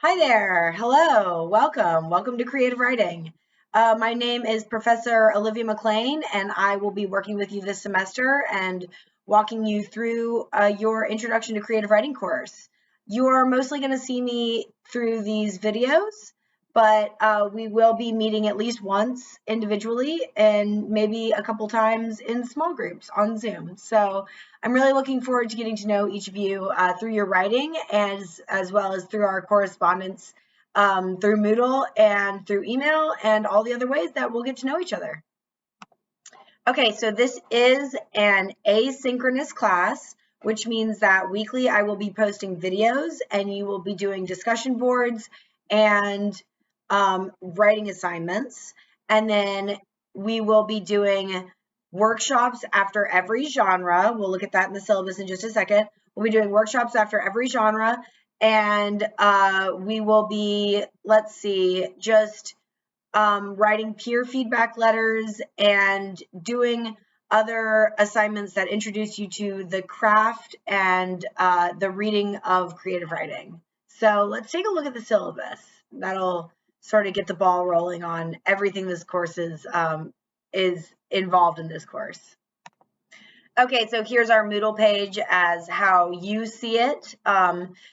Hi there. Hello. Welcome. Welcome to Creative Writing. My name is Professor Olivia McLean, and I will be working with you this semester and walking you through your Introduction to Creative Writing course. You're mostly going to see me through these videos, but we will be meeting at least once individually and maybe a couple times in small groups on Zoom. So I'm really looking forward to getting to know each of you through your writing as well as through our correspondence through Moodle and through email and all the other ways that we'll get to know each other. Okay, so this is an asynchronous class, which means that weekly I will be posting videos and you will be doing discussion boards and writing assignments. And then we will be doing workshops after every genre. We'll look at that in the syllabus in just a second. We'll be doing workshops after every genre. And we will be, let's see, just writing peer feedback letters and doing other assignments that introduce you to the craft and the reading of creative writing. So let's take a look at the syllabus. That'll sort of get the ball rolling on everything this course is involved in this course. Okay, so here's our Moodle page as how you see it.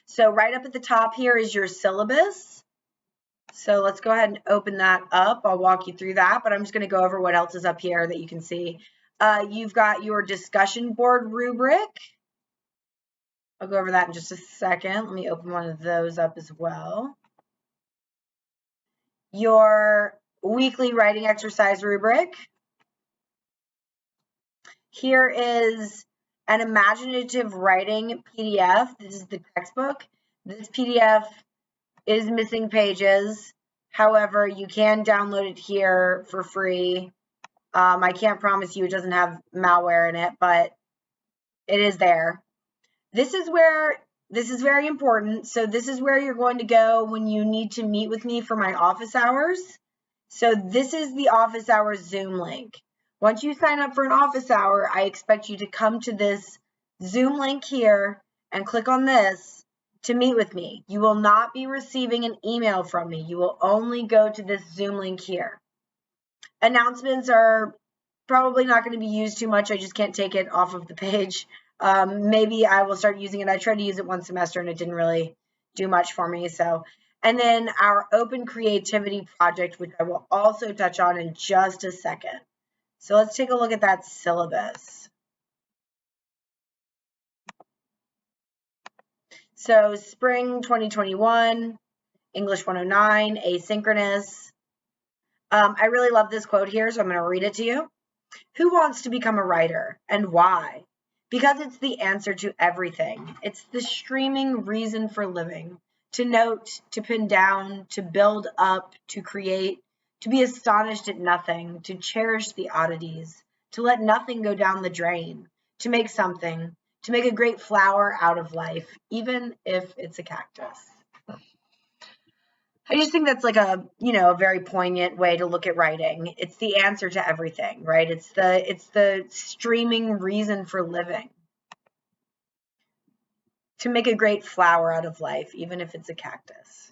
So right up at the top here is your syllabus. So let's go ahead and open that up. I'll walk you through that, but I'm just going to go over what else is up here that you can see. You've got your discussion board rubric. I'll go over that in just a second. Let me open one of those up as well. Your weekly writing exercise rubric. Here is an imaginative writing PDF. This is the textbook. This PDF is missing pages. However, you can download it here for free. I can't promise you it doesn't have malware in it, but it is there. This is very important. So this is where you're going to go when you need to meet with me for my office hours. So this is the office hours Zoom link. Once you sign up for an office hour, I expect you to come to this Zoom link here and click on this to meet with me. You will not be receiving an email from me. You will only go to this Zoom link here. Announcements are probably not going to be used too much. I just can't take it off of the page. Maybe I will start using it. I tried to use it one semester and it didn't really do much for me. So, and then our open creativity project, which I will also touch on in just a second. So let's take a look at that syllabus. So spring 2021, English 109, asynchronous. I really love this quote here, so I'm going to read it to you. Who wants to become a writer and why? Because it's the answer to everything. It's the streaming reason for living. To note, to pin down, to build up, to create, to be astonished at nothing, to cherish the oddities, to let nothing go down the drain, to make something, to make a great flower out of life, even if it's a cactus. I just think that's like a very poignant way to look at writing. It's the answer to everything, right? It's the streaming reason for living. To make a great flower out of life, even if it's a cactus.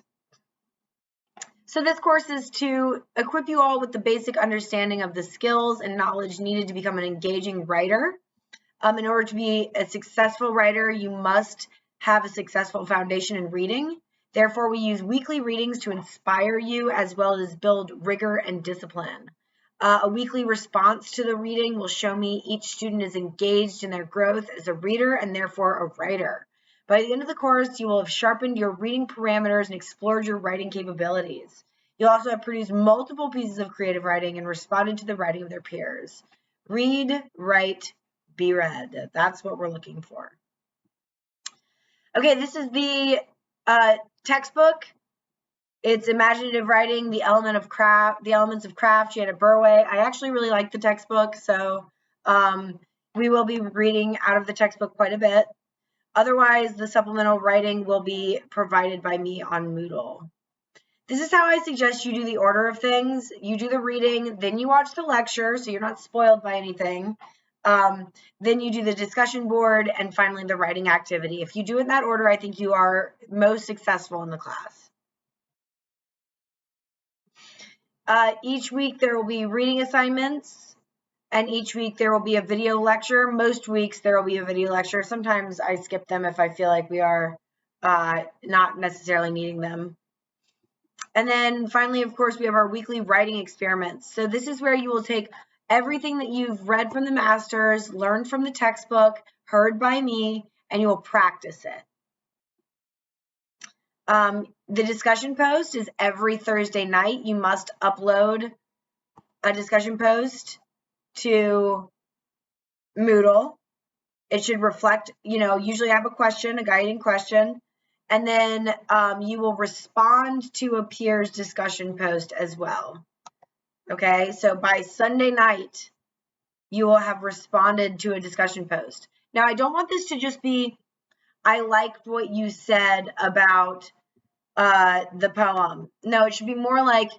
So this course is to equip you all with the basic understanding of the skills and knowledge needed to become an engaging writer. In order to be a successful writer, you must have a successful foundation in reading. Therefore, we use weekly readings to inspire you as well as build rigor and discipline. A weekly response to the reading will show me each student is engaged in their growth as a reader and therefore a writer. By the end of the course, you will have sharpened your reading parameters and explored your writing capabilities. You'll also have produced multiple pieces of creative writing and responded to the writing of their peers. Read, write, be read. That's what we're looking for. Okay, this is the textbook. It's imaginative writing, the elements of craft, Janet Burway. I actually really like the textbook, so we will be reading out of the textbook quite a bit. Otherwise, the supplemental writing will be provided by me on Moodle. This is how I suggest you do the order of things. You do the reading, then you watch the lecture, so you're not spoiled by anything. Then you do the discussion board, and finally the writing activity. If you do it in that order, I think you are most successful in the class. Each week there will be reading assignments, and each week there will be a video lecture. Most weeks there will be a video lecture. Sometimes I skip them if I feel like we are not necessarily needing them. And then finally, of course, we have our weekly writing experiments. So this is where you will take everything that you've read from the masters, learned from the textbook, heard by me, and you will practice it. The discussion post is every Thursday night. You must upload a discussion post to Moodle. It should reflect, usually I have a question, a guiding question, and then you will respond to a peer's discussion post as well. Okay, so by Sunday night, you will have responded to a discussion post. Now, I don't want this to just be, I liked what you said about the poem. No, it should be more like,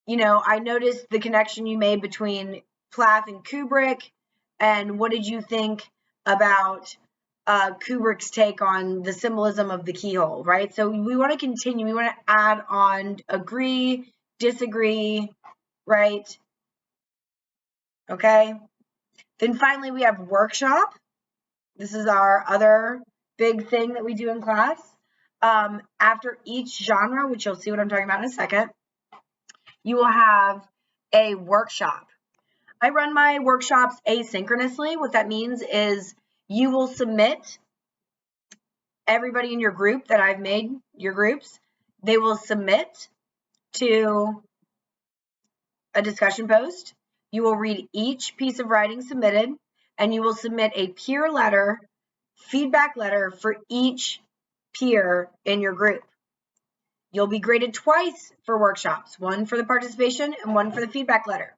I noticed the connection you made between Plath and Kubrick, and what did you think about Kubrick's take on the symbolism of the keyhole, right? So we want to continue. We want to add on, agree, disagree, right? Okay. Then finally, we have workshop. This is our other big thing that we do in class. After each genre, which you'll see what I'm talking about in a second, you will have a workshop. I run my workshops asynchronously. What that means is you will submit, everybody in your group that I've made, your groups, they will submit to a discussion post. You will read each piece of writing submitted, and you will submit a peer letter, feedback letter for each peer in your group. You'll be graded twice for workshops, one for the participation and one for the feedback letter.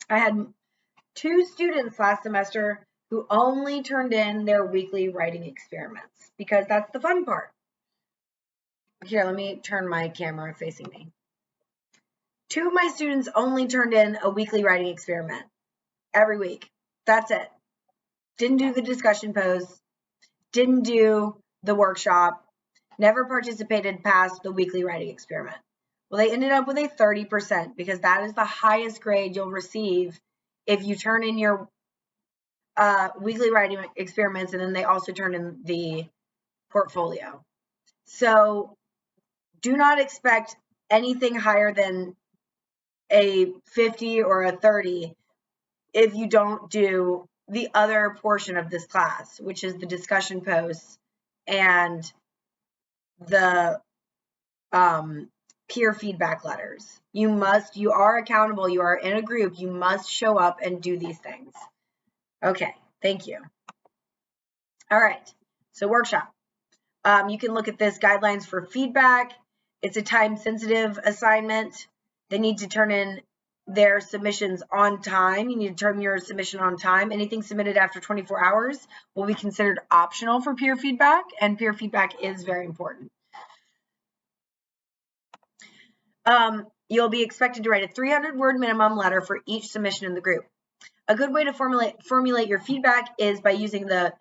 I had 2 students last semester who only turned in their weekly writing experiments because that's the fun part. Here, let me turn my camera facing me. 2 of my students only turned in a weekly writing experiment every week. That's it. Didn't do the discussion post, didn't do the workshop, never participated past the weekly writing experiment. Well, they ended up with a 30% because that is the highest grade you'll receive if you turn in your weekly writing experiments, and then they also turn in the portfolio. So do not expect anything higher than a 50 or a 30 if you don't do the other portion of this class, which is the discussion posts and the peer feedback letters. You are accountable, you are in a group, you must show up and do these things. Okay, thank you. All right, so workshop. You can look at this guidelines for feedback. It's a time-sensitive assignment. They need to turn in their submissions on time. You need to turn your submission on time. Anything submitted after 24 hours will be considered optional for peer feedback, and peer feedback is very important. You'll be expected to write a 300-word minimum letter for each submission in the group. A good way to formulate your feedback is by using the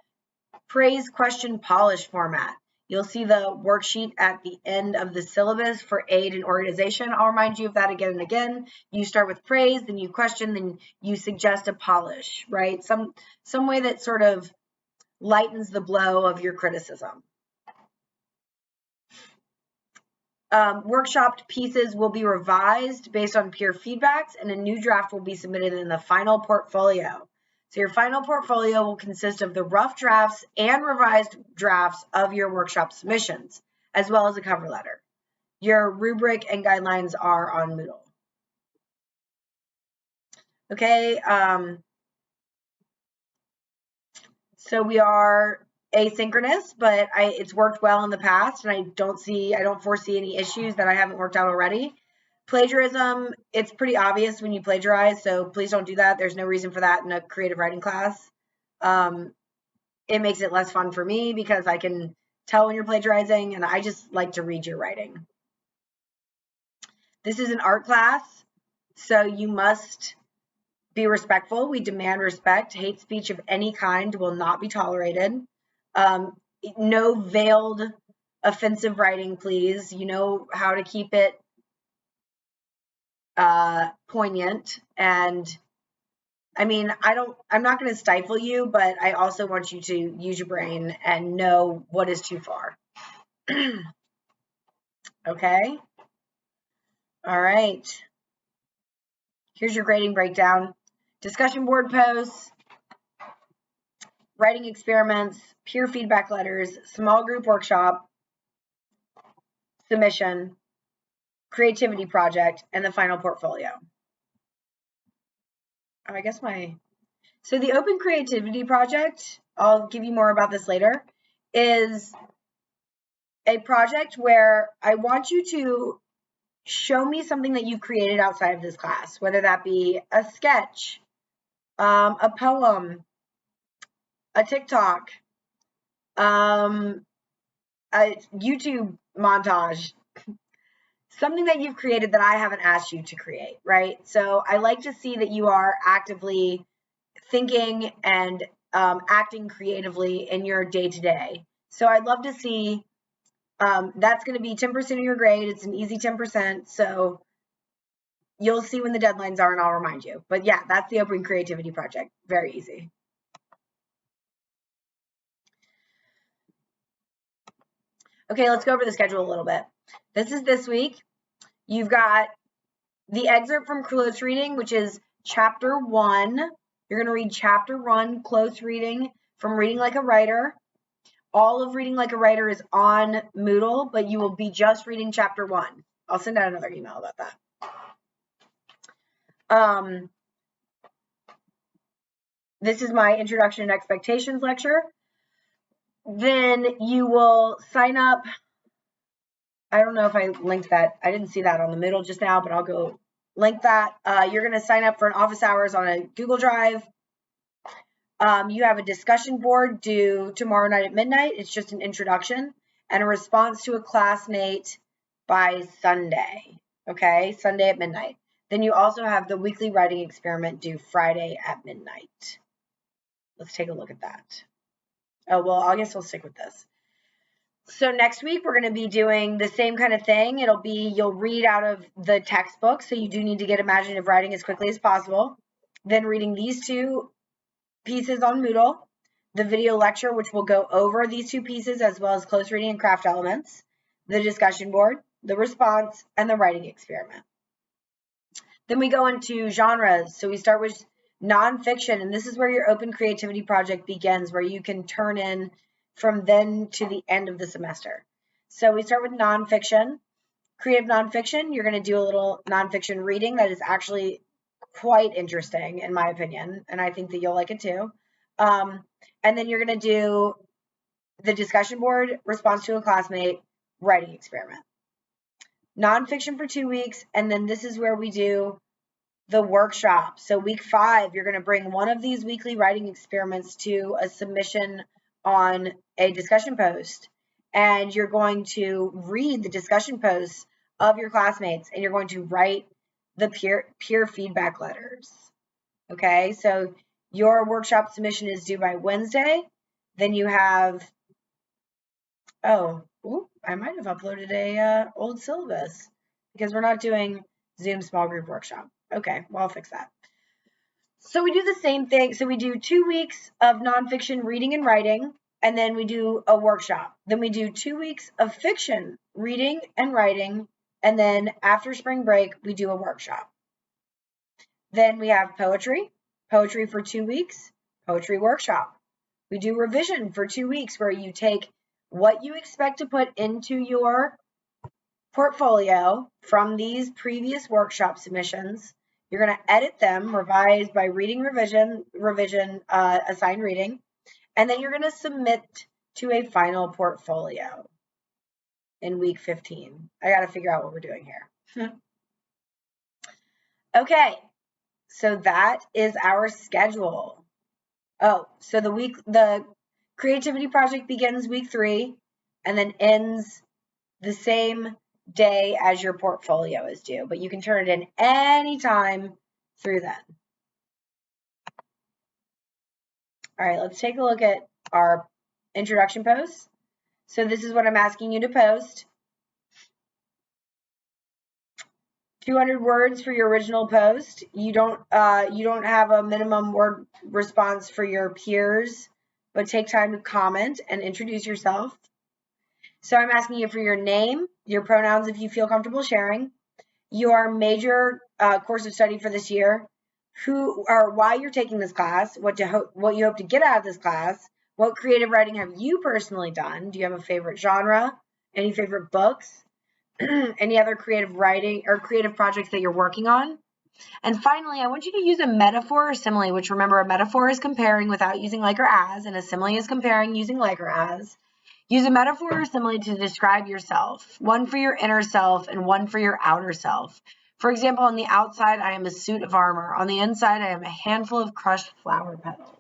praise, question, polish format. You'll see the worksheet at the end of the syllabus for aid and organization. I'll remind you of that again and again. You start with praise, then you question, then you suggest a polish, right? Some way that sort of lightens the blow of your criticism. Workshopped pieces will be revised based on peer feedbacks, and a new draft will be submitted in the final portfolio. So your final portfolio will consist of the rough drafts and revised drafts of your workshop submissions, as well as a cover letter. Your rubric and guidelines are on Moodle. Okay, so we are asynchronous, but it's worked well in the past, and I don't foresee any issues that I haven't worked out already. Plagiarism, it's pretty obvious when you plagiarize, so please don't do that. There's no reason for that in a creative writing class. It makes it less fun for me because I can tell when you're plagiarizing, and I just like to read your writing. This is an art class, so you must be respectful. We demand respect. Hate speech of any kind will not be tolerated. No veiled offensive writing, please. You know how to keep it poignant. And I mean, I'm not going to stifle you, but I also want you to use your brain and know what is too far. Okay. All right. Here's your grading breakdown. Discussion board posts, writing experiments, peer feedback letters, small group workshop, submission, creativity project, and the final portfolio. Oh, I guess so the open creativity project, I'll give you more about this later, is a project where I want you to show me something that you've created outside of this class, whether that be a sketch, a poem, a TikTok, a YouTube montage, something that you've created that I haven't asked you to create, right? So I like to see that you are actively thinking and acting creatively in your day-to-day. So I'd love to see, that's going to be 10% of your grade. It's an easy 10%. So you'll see when the deadlines are and I'll remind you. But yeah, that's the open creativity project. Very easy. Okay, let's go over the schedule a little bit. This is this week. You've got the excerpt from close reading, which is chapter 1. You're going to read chapter 1 close reading from Reading Like a Writer. All of Reading Like a Writer is on Moodle, but you will be just reading chapter 1. I'll send out another email about that. This is my Introduction and Expectations lecture. Then you will sign up. I don't know if I linked that. I didn't see that on the Moodle just now, but I'll go link that. You're going to sign up for an office hours on a Google Drive. You have a discussion board due tomorrow night at midnight. It's just an introduction and a response to a classmate by Sunday. Okay, Sunday at midnight. Then you also have the weekly writing experiment due Friday at midnight. Let's take a look at that. Oh, well, I guess we'll stick with this. So next week, we're going to be doing the same kind of thing. It'll be, you'll read out of the textbook, so you do need to get imaginative writing as quickly as possible. Then reading these two pieces on Moodle, the video lecture, which will go over these two pieces, as well as close reading and craft elements, the discussion board, the response, and the writing experiment. Then we go into genres. So we start with nonfiction, and this is where your open creativity project begins, where you can turn in from then to the end of the semester. So we start with nonfiction. Creative nonfiction, you're going to do a little nonfiction reading that is actually quite interesting, in my opinion, and I think that you'll like it too. And then you're going to do the discussion board, response to a classmate, writing experiment. Nonfiction for 2 weeks, and then this is where we do the workshop. So week 5, you're going to bring one of these weekly writing experiments to a submission on a discussion post, and you're going to read the discussion posts of your classmates, and you're going to write the peer feedback letters. Okay, so your workshop submission is due by Wednesday. Then you have, I might have uploaded a old syllabus because we're not doing Zoom small group workshop. Okay, well, I'll fix that. So we do the same thing. So we do 2 weeks of nonfiction reading and writing, and then we do a workshop. Then we do 2 weeks of fiction reading and writing, and then after spring break, we do a workshop. Then we have poetry for 2 weeks, poetry workshop. We do revision for 2 weeks where you take what you expect to put into your portfolio from these previous workshop submissions. You're going to edit them, revise by reading revision, assigned reading, and then you're going to submit to a final portfolio in week 15. I got to figure out what we're doing here. Okay, so that is our schedule. Oh, so the creativity project begins week 3 and then ends the same day as your portfolio is due, but you can turn it in anytime through then. All right, let's take a look at our introduction posts. So this is what I'm asking you to post. 200 words for your original post. You don't have a minimum word response for your peers, but take time to comment and introduce yourself. So I'm asking you for your name, your pronouns if you feel comfortable sharing, your major course of study for this year, who or why you're taking this class, what you hope to get out of this class, what creative writing have you personally done? Do you have a favorite genre? Any favorite books? Any other creative writing or creative projects that you're working on? And finally, I want you to use a metaphor or simile, which remember, a metaphor is comparing without using like or as, and a simile is comparing using like or as. Use a metaphor or simile to describe yourself, one for your inner self and one for your outer self. For example, on the outside, I am a suit of armor. On the inside, I am a handful of crushed flower petals.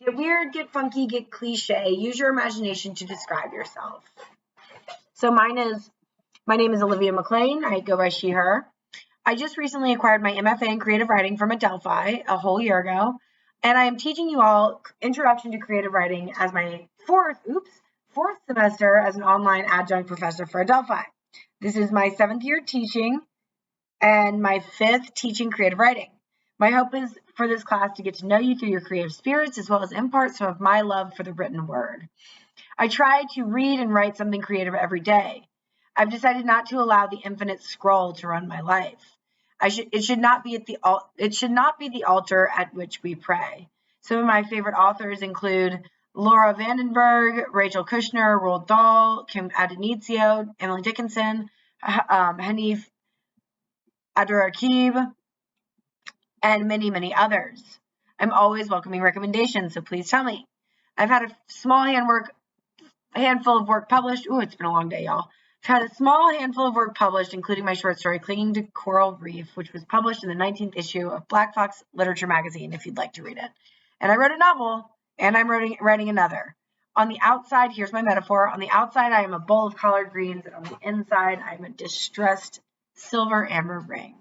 Get weird, get funky, get cliche. Use your imagination to describe yourself. So my name is Olivia McLean. I go by she, her. I just recently acquired my MFA in creative writing from Adelphi a whole year ago, and I am teaching you all Introduction to Creative Writing as my fourth semester as an online adjunct professor for Adelphi. This is my 7th year teaching and my 5th teaching creative writing. My hope is for this class to get to know you through your creative spirits, as well as impart some of my love for the written word. I try to read and write something creative every day. I've decided not to allow the infinite scroll to run my life. It should not be the altar at which we pray. Some of my favorite authors include Laura Vandenberg, Rachel Kushner, Roald Dahl, Kim Adenizio, Emily Dickinson, Hanif Abdurraqib, and many, many others. I'm always welcoming recommendations, so please tell me. I've had a small handful of work published. Ooh, it's been a long day, y'all. I've had a small handful of work published, including my short story, Clinging to Coral Reef, which was published in the 19th issue of Black Fox Literature magazine, if you'd like to read it. And I wrote a novel, and I'm writing another. On the outside, here's my metaphor. On the outside, I am a bowl of collard greens, and on the inside, I'm a distressed silver amber ring.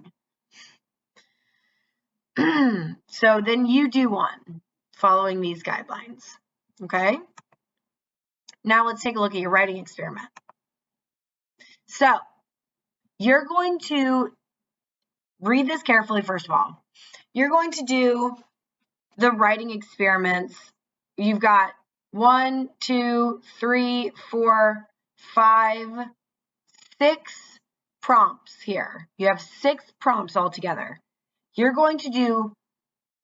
So then you do one following these guidelines, okay? Now let's take a look at your writing experiment. So you're going to read this carefully, first of all. You're going to do the writing experiments. You've got 1, 2, 3, 4, 5, 6 prompts here. You have 6 prompts altogether. You're going to do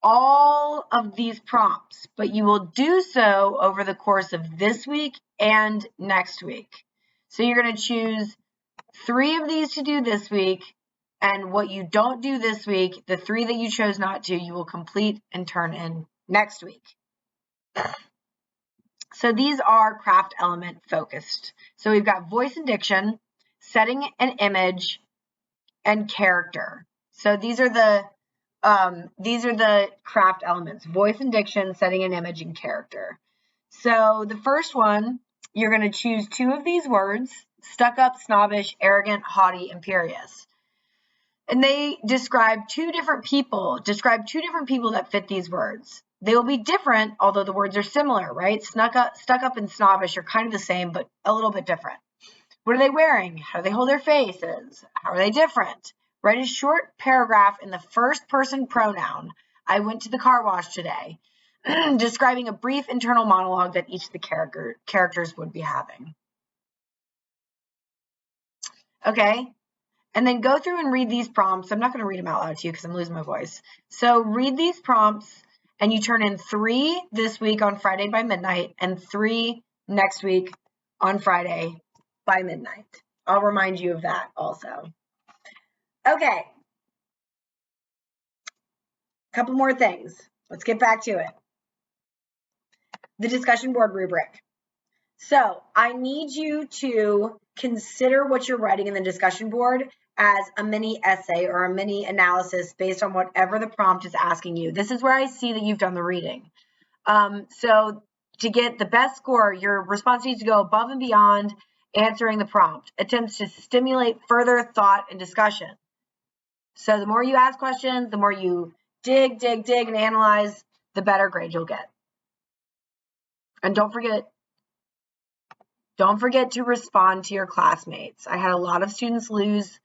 all of these prompts, but you will do so over the course of this week and next week. So you're going to choose 3 of these to do this week, and what you don't do this week, the 3 that you chose not to, you will complete and turn in next week. So these are craft element focused. So we've got voice and diction, setting an image, and character. So these are the craft elements: voice and diction, setting an image, and character. So the first one, you're going to choose 2 of these words: stuck up, snobbish, arrogant, haughty, imperious. And they describe 2 different people that fit these words. They will be different, although the words are similar, right? Stuck up and snobbish are kind of the same, but a little bit different. What are they wearing? How do they hold their faces? How are they different? Write a short paragraph in the first person pronoun. I went to the car wash today, describing a brief internal monologue that each of the characters would be having. Okay, and then go through and read these prompts. I'm not going to read them out loud to you because I'm losing my voice. So read these prompts, and you turn in 3 this week on Friday by midnight and 3 next week on Friday by midnight. I'll remind you of that also. Okay. A couple more things. Let's get back to it. The discussion board rubric. So I need you to consider what you're writing in the discussion board as a mini essay or a mini analysis based on whatever the prompt is asking you. This is where I see that you've done the reading. So to get the best score, your response needs to go above and beyond answering the prompt. Attempts to stimulate further thought and discussion. So the more you ask questions, the more you dig and analyze, the better grade you'll get. And don't forget to respond to your classmates. I had a lot of students lose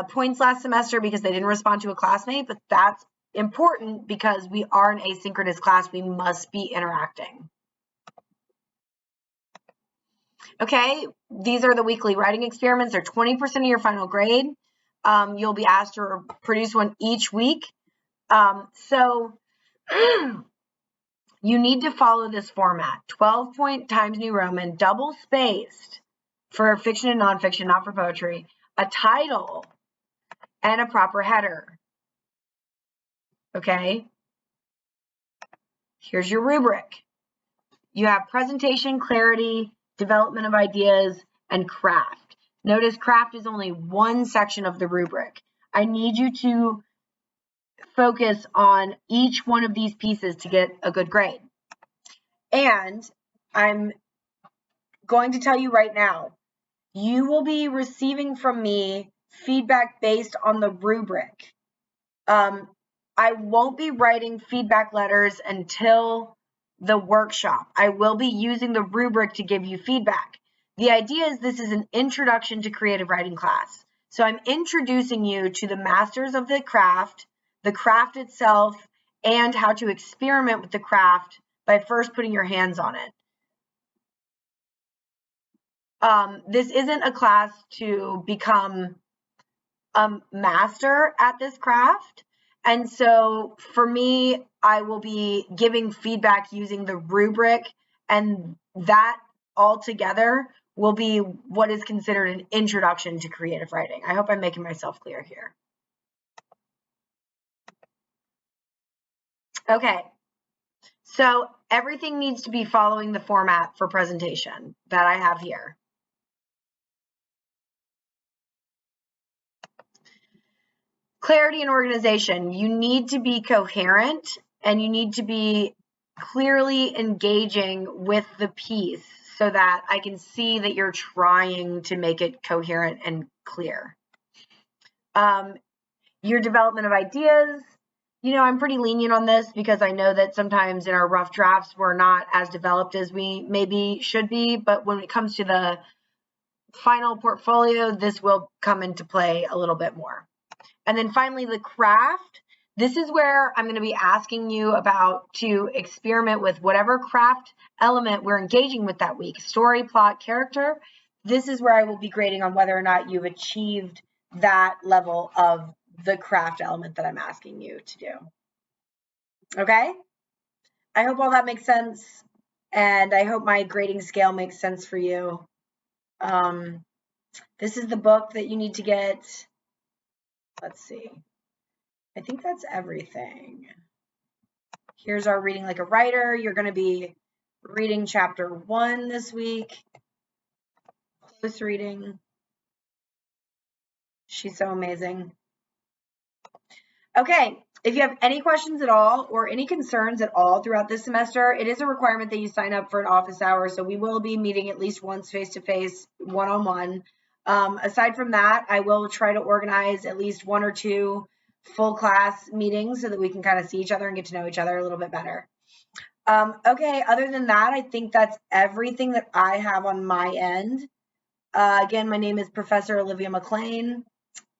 points last semester because they didn't respond to a classmate, but that's important because we are an asynchronous class. We must be interacting. Okay, these are the weekly writing experiments. They're 20% of your final grade. You'll be asked to produce one each week. So you need to follow this format. 12-point Times New Roman, double spaced for fiction and nonfiction, not for poetry, a title, and a proper header. Okay? Here's your rubric. You have presentation, clarity, development of ideas, and craft. Notice craft is only one section of the rubric. I need you to focus on each one of these pieces to get a good grade. And I'm going to tell you right now, you will be receiving from me feedback based on the rubric. I won't be writing feedback letters until the workshop. I will be using the rubric to give you feedback. The idea is this is an introduction to creative writing class. So I'm introducing you to the masters of the craft itself, and how to experiment with the craft by first putting your hands on it. This isn't a class to become a master at this craft. And so for me, I will be giving feedback using the rubric, and that altogether will be what is considered an introduction to creative writing. I hope I'm making myself clear here. Okay, so everything needs to be following the format for presentation that I have here. Clarity and organization. You need to be coherent, and you need to be clearly engaging with the piece so that I can see that you're trying to make it coherent and clear. Your development of ideas. You know, I'm pretty lenient on this because I know that sometimes in our rough drafts, we're not as developed as we maybe should be. But when it comes to the final portfolio, this will come into play a little bit more. And then finally, the craft. This is where I'm going to be asking you about to experiment with whatever craft element we're engaging with that week. Story, plot, character. This is where I will be grading on whether or not you've achieved that level of the craft element that I'm asking you to do. Okay? I hope all that makes sense, and I hope my grading scale makes sense for you. This is the book that you need to get. Let's see. I think that's everything. Here's our reading like a writer. You're going to be reading chapter 1 this week. Close reading. She's so amazing. Okay, if you have any questions at all or any concerns at all throughout this semester, it is a requirement that you sign up for an office hour. So we will be meeting at least once face-to-face, one-on-one. Aside from that, I will try to organize at least 1 or 2 full class meetings so that we can kind of see each other and get to know each other a little bit better. Okay, other than that, I think that's everything that I have on my end. Again, my name is Professor Olivia McLean.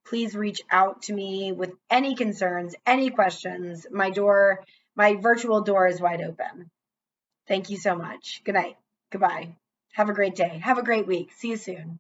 Please reach out to me with any concerns, any questions. My virtual door is wide open. Thank you so much. Good night. Goodbye. Have a great day. Have a great week. See you soon.